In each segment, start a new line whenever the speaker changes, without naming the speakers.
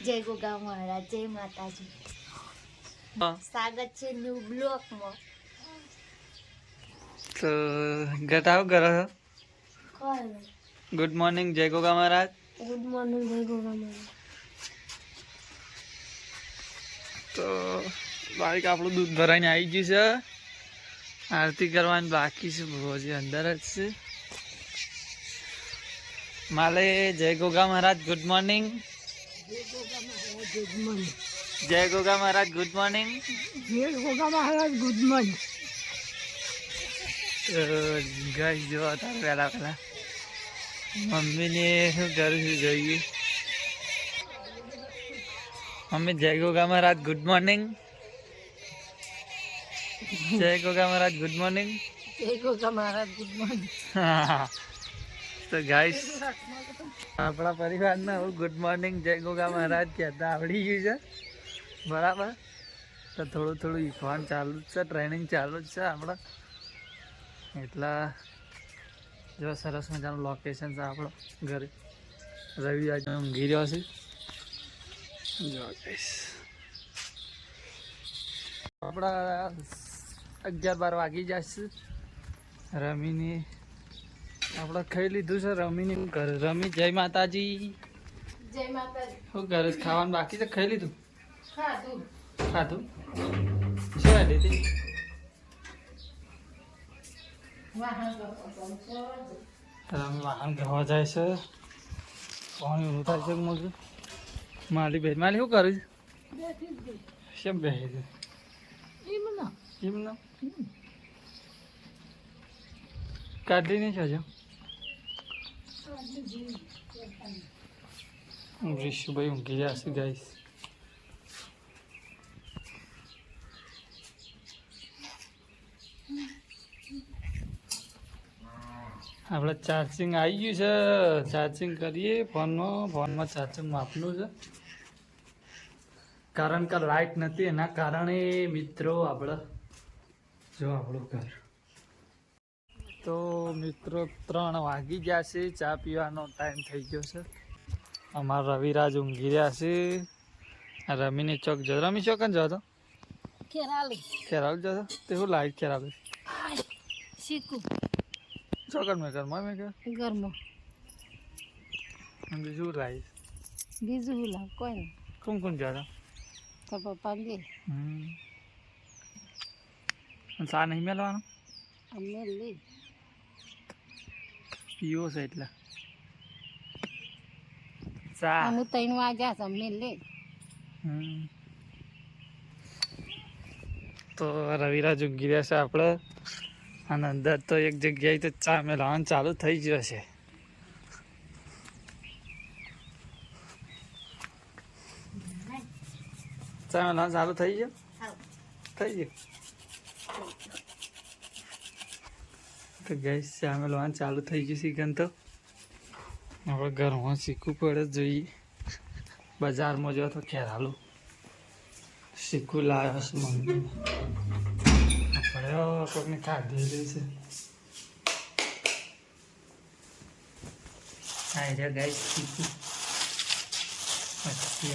જય ગોગા મહારાજ, જય માતાજી. સ્વાગત છે ન્યુ બ્લોકમાં.
તો ગટાવ કરો છો.
કોણ?
ગુડ મોર્નિંગ જય ગોગા મહારાજ.
ગુડ મોર્નિંગ જય ગોગા મહારાજ.
તો બાઈક આપણું દૂધ ભરાઈને આવી ગયું છે. આરતી કરવાની બાકી છે, હજી અંદર જ છે. માલે જય ગોગા મહારાજ ગુડ મોર્નિંગ. જય ગોગા મહારાજ ગુડ મોર્નિંગ.
જય ગોગા મહારાજ ગુડ મોર્નિંગ.
ગાય જોવા હતા પહેલા મમ્મીને શું કરું છું જોઈએ. મમ્મી જય ગોગા મહારાજ ગુડ મોર્નિંગ. જય ગોગા મહારાજ ગુડ મોર્નિંગ.
જય ગોગા મહારાજ ગુડ મોર્નિંગ.
તો ગાઈસ આપણા પરિવારને હું ગુડ મોર્નિંગ જય ગોગા મહારાજ કહેતા આવડી ગયું છે બરાબર. તો થોડું થોડું શીખવાનું ચાલુ જ છે, ટ્રેનિંગ ચાલુ જ છે આપણે. એટલા જો સરસ મજાનું લોકેશન છે આપણો ઘરે. રવિ આજે ઊંઘી રહ્યો છે. જો ગાઈસ આપણા 11-12 વાગી જશે. રમીને આપણે ખાઈ લીધું છે. રમીને શું કરે? રમી જય માતાજી.
જય માતાજી.
શું કરે? ખાવાનું બાકી છે, ખાઈ લીધું?
ખાધું.
ખાધું શું લીધી? રમી વાહન ગવા જાય છે. પાણી ઊંધું થાય છે. મગ માલી બેન માલી શું કરું છે? શેમ બેસી છે? એમ કાઢી નહીં છે. ઋષુભાઈ ઊંઘી રહ્યા છે ગાઈસ. આપણે ચાર્જિંગ આવી ગયું છે. ચાર્જિંગ કરીએ ફોનમાં ચાર્જિંગ માપનું છે. કારણ કે લાઈટ નથી, એના કારણે મિત્રો આપણે જો આપણું ઘર તો મિત્રો 3 વાગી ગયા છે. ચા પીવાનો ટાઈમ થઈ ગયો છે. અમારા રવિરાજ ઊંઘી રહ્યા છે. રમીને ચોક જો. રમી ચોક જ જતો ખેરાલ જતો. તે શું લાઈટ ખેરાલ
શીખું
ચોકડ મેં ઘરમાં
ઘરમાં
બીજું લાઈટ
બીજું હું લાવ કોઈ નહીં.
કોણ જતો?
તો પપ્પા લે
ચા નહીં મેળવાનો
અમે લે
પીવો છે એટલે ચા
અમે 3 વાગ્યા છે. અમે લે
તો રવિરાજ ઊંઘી રહ્યા છે આપણે. અને અંદર તો એક જગ્યાએ તો ચા મેળવવાનું ચાલુ થઈ ગયો છે. ચા મેળવવાનું ચાલુ થઈ ગયો. તો ગેસ ચા મેળવવાનું ચાલુ થઈ ગયું છે. તો આપણે ઘરમાં શીખવું પડે જોઈએ. બજારમાં જો તો ખેરાલું શીખવું લાવ્યો છે મમ્મી. આપણે કોઈને ખાધેલી છે. હા રે ગાઈસ શીખવું પછી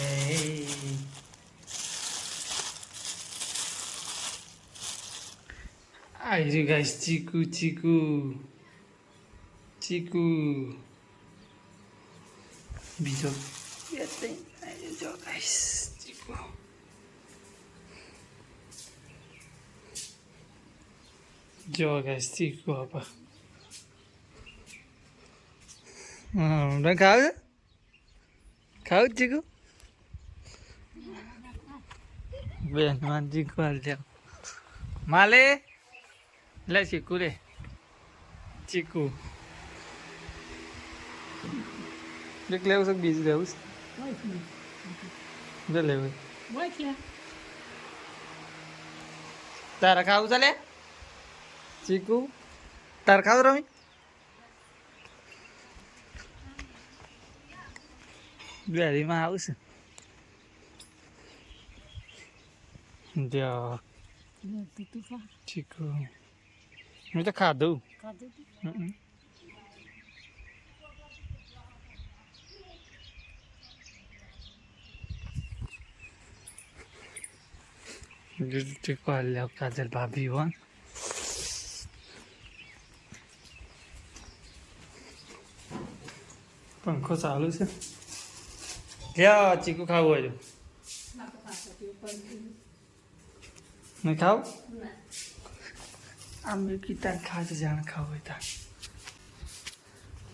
આવી ગાઈસ ચીકુ બીજો જો ગાઈસ ચીકુ જો ગાઈસ ચીકુ આપા ખાવ ચીકુ બેન માન ચીકુ હાલ જાઓ માલે લે ચીકુ રે ચીકુ એક લેવું છે બીજું લેવું છે લેવું તારે ખાવું ચાલે ચીકુ તારે ખાવું રમી બેરીમાં આવશે ચીકુ મેં તો ખાધું. ચીકુ હાલ લે કાજલ ભાભી હો પંખો ચાલુ છે ક્યાં ચીકુ ખાવું હોય તો નહીં ખાવ આમ કીતા ખાસ જાણ ખાવ હોય તા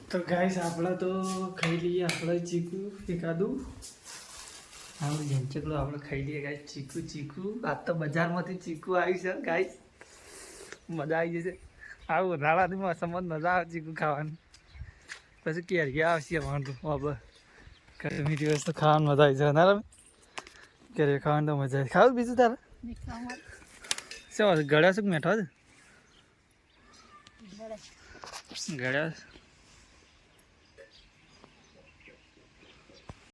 તો ગાઈસ આપણે તો ખાઈ લઈએ આપણે ચીકુ એકાદું આપણે જંચકલો આપણે ખાઈ લઈએ ગાઈસ ચીકુ આજ તો બજારમાંથી ચીકુ આવી છે ગાઈસ મજા આવી જશે આવું ઉનાળાની મોસમમાં મજા આવે ચીકુ ખાવાની પછી કેરી આવશે વાંધો બાબર મીઠી વસ્તુ ખાવાની મજા આવી છે ના કેરી ખાવાની તો મજા આવી ખાવું બીજું તારે શું ગળ્યા શું મેઠો છે ગળ્યા